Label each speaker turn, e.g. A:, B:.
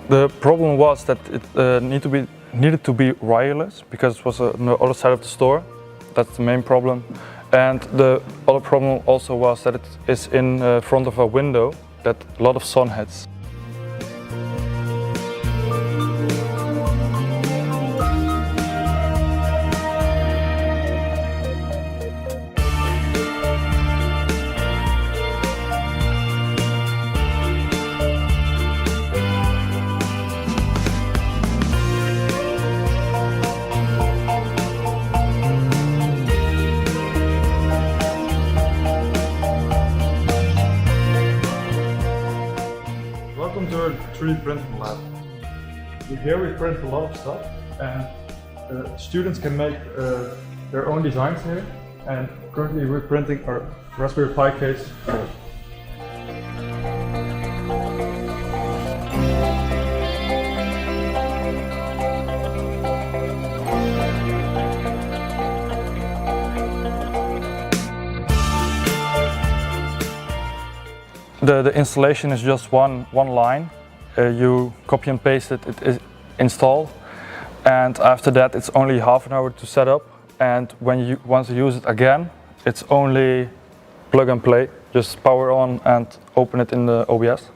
A: The problem was that it needed to be wireless because it was on the other side of the store. That's the main problem. And the other problem also was that it is in front of a window that a lot of sun hits. Welcome to our 3D printing lab. Here we print a lot of stuff, and students can make their own designs here. And currently we're printing our Raspberry Pi case. The installation is just one line. You copy and paste it, it is installed, and after that it's only half an hour to set up, and when you want to use it again, it's only plug and play. Just power on and open it in the OBS.